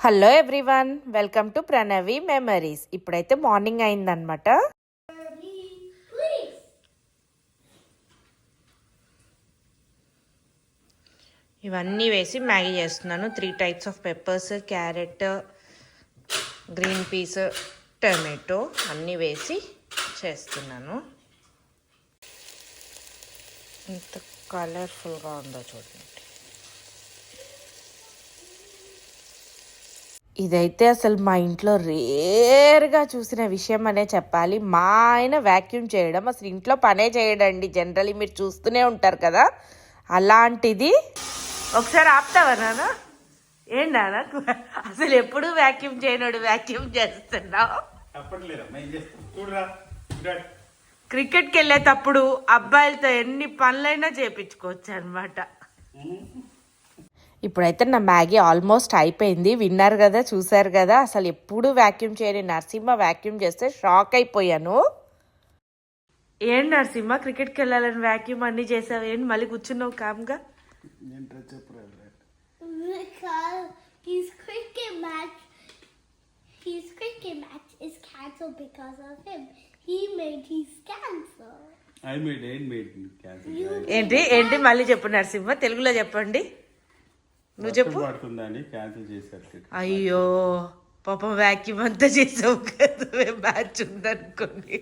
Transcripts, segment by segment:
Hello everyone, welcome to Pranavi memories. ఇప్పుడైతే morning అయిందనమాట. ఇవన్నీ వేసి మ్యాగీ చేస్తున్నాను. 3 types of peppers, carrot, green peas, tomato అన్నీ వేసి చేస్తున్నాను. ఎంత కలర్ఫుల్గా ఉందో చూడండి. ఇదైతే అసలు మా ఇంట్లో రేర్గా చూసిన విషయం అనే చెప్పాలి. మా ఆయన వ్యాక్యూమ్ చేయడం అసలు ఇంట్లో పనే చేయడండి. జనరల్లీ మీరు చూస్తూనే ఉంటారు కదా. అలాంటిది ఒకసారి ఆపుతావా నాన్న? ఏం నాన్న అసలు ఎప్పుడు వ్యాక్యూమ్ చేయనాడు, వ్యాక్యూమ్ చేస్తున్నావు. క్రికెట్కి వెళ్ళేటప్పుడు అబ్బాయిలతో ఎన్ని పనులైనా చేయించుకోవచ్చు అనమాట. ఇప్పుడైతే నా మ్యాగీ ఆల్మోస్ట్ అయిపోయింది. విన్నారు కదా, చూసారు కదా. అసలు ఎప్పుడు వ్యాక్యూమ్ చేయని నరసింహ వ్యాక్యూమ్ చేస్తే షాక్ అయిపోయాను. ఏం నరసింహ, క్రికెట్కి వెళ్ళాలని వ్యాక్యూమ్ అన్నీ చేసావు, ఏంటి మళ్ళీ కూర్చున్నావు కామ్గా? ఏంటి ఏంటి మళ్ళీ చెప్పు నరసింహ, తెలుగులో చెప్పండి. నువ్వు చెప్పు. అయ్యో పాపం వ్యాక్యూమ్ అంతా చేసావు కదా, మ్యాచ్ ఉందనుకోండి.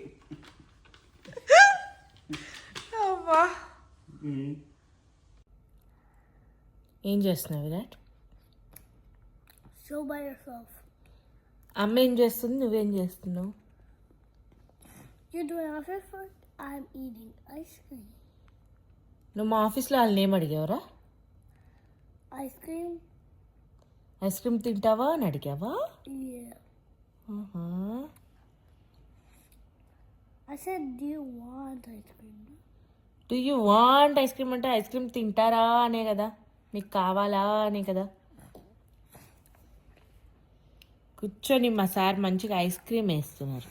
అమ్మా ఏం చేస్తున్నావు విరాట్? అమ్మ ఏం చేస్తుంది, నువ్వేం చేస్తున్నావు? నువ్వు మా ఆఫీస్లో వాళ్ళని ఏం అడిగావరా? ఐస్ క్రీమ్ తింటావా అని అడిగావా? Do you want ice cream అంటే ఐస్ క్రీమ్ తింటారా అనే కదా, మీకు కావాలా అనే కదా. కూర్చొని మా సార్ మంచిగా ఐస్ క్రీమ్ వేస్తున్నారు.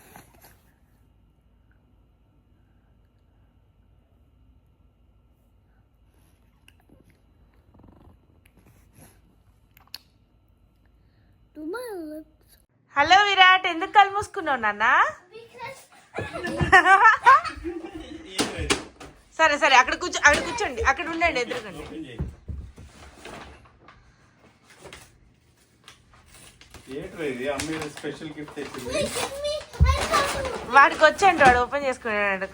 హలో విరాట్, ఎందుకు కళ్ళు మూసుకున్నావు నాన్న? సరే సరే, అక్కడ కూర్చోండి, అక్కడ ఉండండి, ఎదురుకండి. వాడికి వచ్చండి, వాడు ఓపెన్ చేసుకున్నాడు.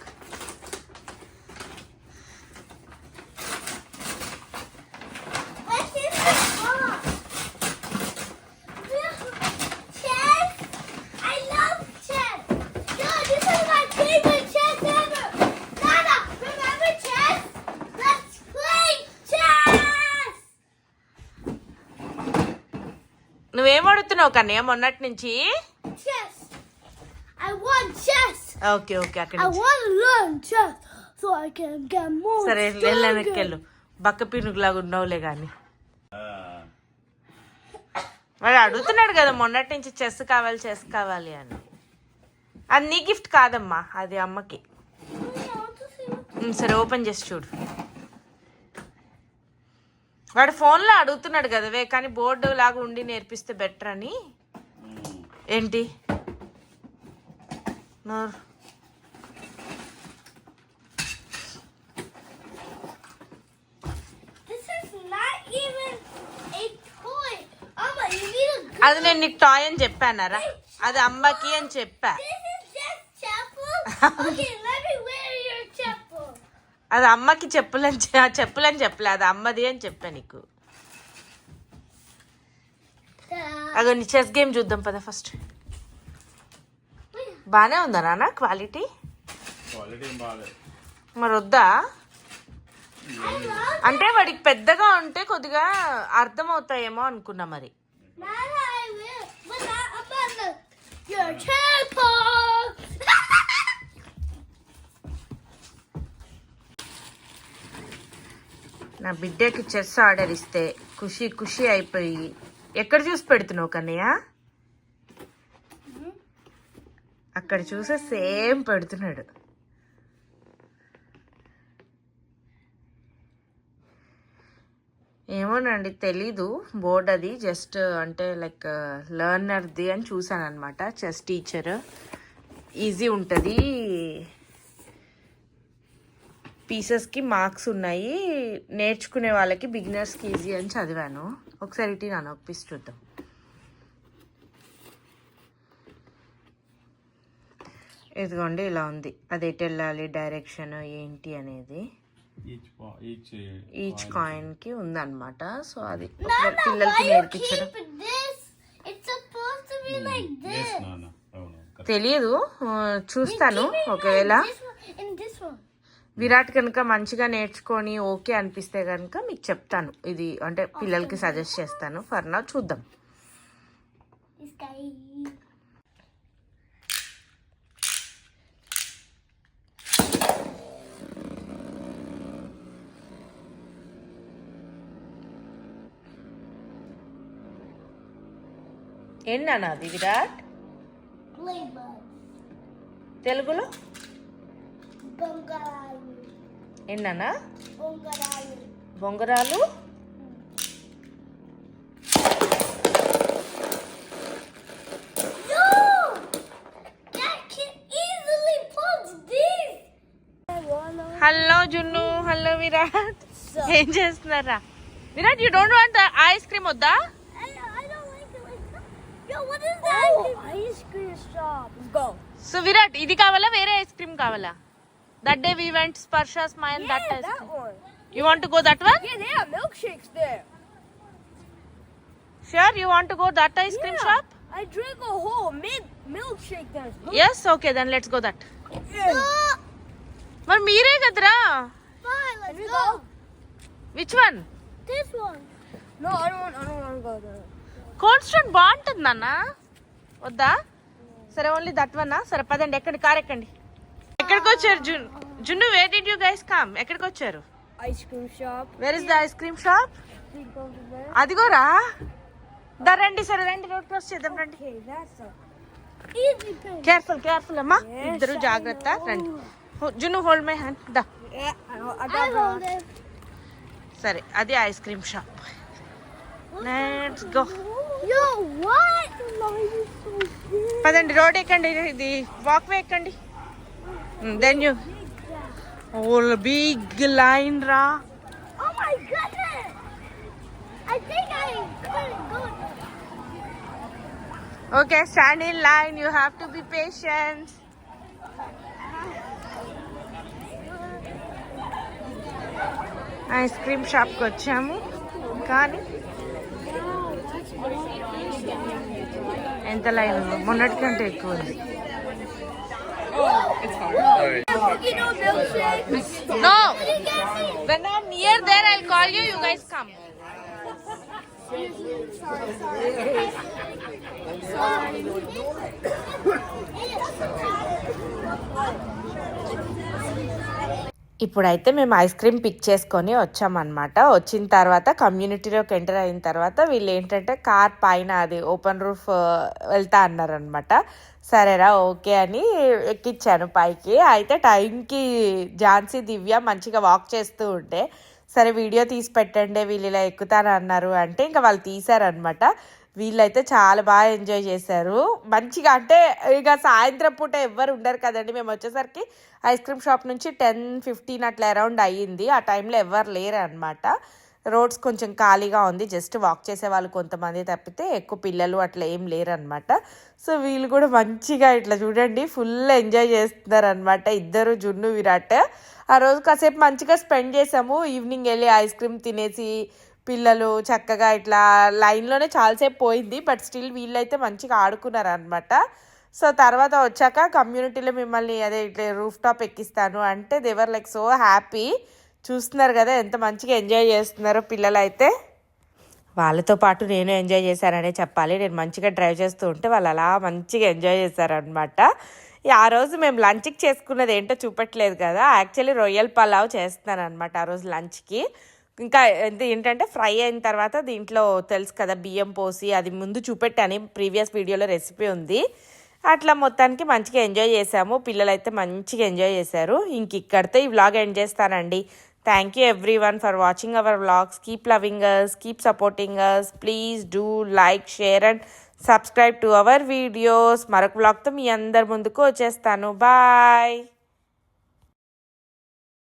నువ్వేం అడుగుతున్నావు కన్నయ్య మొన్నటి నుంచి? ఓకే ఓకే, అక్కడ సరే వెళ్ళు, బక్క పీనుగులాగా ఉన్నావులే కానీ. వాడు అడుగుతున్నాడు కదా మొన్నటి నుంచి చెస్ కావాలి అని. అది నీ గిఫ్ట్ కాదమ్మా, అది అమ్మకి. సరే ఓపెన్ చేసి చూడు. వాడు ఫోన్లో అడుగుతున్నాడు కదవే, కానీ బోర్డు లాగా ఉండి నేర్పిస్తే బెటర్ అని. ఏంటి అది నేను నీకు టాయ్ అని చెప్పానరా? అది అమ్మకి అని చెప్పా. అది అమ్మకి చెప్పులని చెప్పలే, అది అమ్మది అని చెప్పా నీకు. అదో నీ చెస్ గేమ్ చూద్దాం పద ఫస్ట్. బాగానే ఉందా నాన్న క్వాలిటీ? మరి వద్దా అంటే వాడికి పెద్దగా ఉంటే కొద్దిగా అర్థమవుతాయేమో అనుకున్నా మరి. నా బిడ్డకి చెస్ ఆర్డర్ ఇస్తే ఖుషి అయిపోయి ఎక్కడ చూసి పెడుతున్నావు కన్నయ్య? అక్కడ చూసే సేమ్ పెడుతున్నాడు. ఏమోనండి తెలీదు బోర్డ్ అది జస్ట్ అంటే లైక్ లెర్నర్ది అని చూసాను అనమాట. చెస్ టీచర్ ఈజీ ఉంటుంది, పీసెస్కి మార్క్స్ ఉన్నాయి, నేర్చుకునే వాళ్ళకి బిగినర్స్కి ఈజీ అని చదివాను. ఒకసారి ఇటు నాన్న ఒక పీస్ చూద్దాం. ఇదిగోండి ఇలా ఉంది, అది ఎటు వెళ్ళాలి డైరెక్షన్ ఏంటి అనేది ఈచ్ కాయిన్ కి ఉందన్నమాట. సో అది పిల్లలకి నేర్పించడం తెలియదు, చూస్తాను. ఒకవేళ విరాట్ కనుక మంచిగా నేర్చుకొని ఓకే అనిపిస్తే కనుక మీకు చెప్తాను, ఇది అంటే పిల్లలకి సజెస్ట్ చేస్తాను. ఫర్ నౌ చూద్దాం. ఏంటన్నా అది విరాట్? తెలుగులో ఏంటన్నా? బొంగరాలు. హలో జున్ను, హలో విరాట్, ఏం చేస్తున్నారా? Virat, you don't want ice cream? వద్దా? సో విరాట్, ఇది కావాలా వేరే ఐస్ క్రీమ్ కావాలా? దట్ డే వి వెంట్ స్పర్శ smile, that ice cream. You want to go that one? Yeah, they have milkshakes there. Sure, you want to go that ice cream shop? I drink a whole milkshake there. Yes, okay, then let's go that. మరి మీరే కదరా. Fine, let's go. Which one? This one. No, I don't want to go there. Cold stone బాగుంటుంది నాన్న, వద్దా? సరే only that one. సరే పదండి, ఎక్కండి, కార్ ఎక్కండి. ఎక్కడికి వచ్చారు జున్ను? Where did you guys come? ఎక్కడికి వచ్చారు? Ice cream shop. Where is the ice cream shop? అదిగోరా, రండి. సరే రండి, రోడ్ క్రాస్ చేద్దాం రండి. Okay, that's easy thing. Careful అమ్మా, ఇద్దరు జాగ్రత్త. రండి జున్ను, హోల్డ్ మై హ్యాండ్. దా. I hold it. సరే అది ice cream shop. Let's go. Yo, what? The line is so big. పదండి, రోడ్ ఎక్కండి, ఇది వాక్ వే ఎక్కండి. దెన్ యూ బిగ్ లైన్ రా. Oh my goodness! I think I couldn't go there. Okay, stand in line, you have to be patient. Ice cream షాప్కి వచ్చాము, కానీ ఎంత line ఉందో, మొన్నటి కంటే ఎక్కువ ఉంది. No, when I'm near there I'll call you, you guys come. ఇప్పుడైతే మేము ఐస్ క్రీమ్ పిక్ చేసుకొని వచ్చామన్నమాట. వచ్చిన తర్వాత కమ్యూనిటీలోకి ఎంటర్ అయిన తర్వాత వీళ్ళు ఏంటంటే కార్ పైన అది ఓపెన్ రూఫ్ వెళ్తా అన్నారనమాట. సరేరా ఓకే అని ఎక్కించాను పైకి. అయితే టైంకి ఝాన్సీ దివ్య మంచిగా వాక్ చేస్తూ ఉంటే, సరే వీడియో తీసి పెట్టండి వీళ్ళు ఇలా ఎక్కుతారు అన్నారు అంటే ఇంకా వాళ్ళు తీశారనమాట. వీళ్ళైతే చాలా బాగా ఎంజాయ్ చేశారు మంచిగా. అంటే ఇక సాయంత్రం పూట ఎవ్వరు ఉండరు కదండి. మేము వచ్చేసరికి ఐస్ క్రీమ్ షాప్ నుంచి 10-15 అట్లా అరౌండ్ అయ్యింది. ఆ టైంలో ఎవ్వరు లేరు అనమాట. రోడ్స్ కొంచెం ఖాళీగా ఉంది, జస్ట్ వాక్ చేసే వాళ్ళు కొంతమంది తప్పితే ఎక్కువ పిల్లలు అట్లా ఏం లేరు అనమాట. సో వీళ్ళు కూడా మంచిగా ఇట్లా చూడండి ఫుల్ ఎంజాయ్ చేస్తున్నారు అనమాట, ఇద్దరు జున్ను విరాట్. ఆ రోజు కాసేపు మంచిగా స్పెండ్ చేసాము. ఈవినింగ్ వెళ్ళి ఐస్ క్రీమ్ తినేసి పిల్లలు చక్కగా ఇట్లా లైన్లోనే చాలాసేపు పోయింది. బట్ స్టిల్ వీళ్ళైతే మంచిగా ఆడుకున్నారు అనమాట. సో తర్వాత వచ్చాక కమ్యూనిటీలో మిమ్మల్ని అదే ఇట్లా రూఫ్ టాప్ ఎక్కిస్తాను అంటే దేవర్ లైక్ సో హ్యాపీ. చూస్తున్నారు కదా ఎంత మంచిగా ఎంజాయ్ చేస్తున్నారో పిల్లలు. అయితే వాళ్ళతో పాటు నేను ఎంజాయ్ చేశాననే చెప్పాలి. నేను మంచిగా డ్రైవ్ చేస్తూ ఉంటే వాళ్ళు అలా మంచిగా ఎంజాయ్ చేశారనమాట. ఆ రోజు మేము లంచ్కి చేసుకున్నది ఏంటో చూపెట్టలేదు కదా, యాక్చువల్లీ రొయ్యల పలావ్ చేస్తున్నాను అనమాట ఆ రోజు లంచ్కి. ఇంకా ఏంటంటే ఫ్రై అయిన తర్వాత దీంట్లో తెలుసు కదా బియ్యం పోసి, అది ముందు చూపెట్టాను ప్రీవియస్ వీడియోలో రెసిపీ ఉంది. అట్లా మొత్తానికి మంచిగా ఎంజాయ్ చేసాము. పిల్లలు అయితే మంచిగా ఎంజాయ్ చేశారు. ఇంక ఇక్కడితో ఈ వ్లాగ్ ఎండ్ చేస్తానండి. Thank you everyone for watching our vlogs. Keep loving us, keep supporting us. Please do like, share and subscribe to our videos. మరొక vlogతో మీ అందరి ముందుకు వచ్చేస్తాను. బాయ్.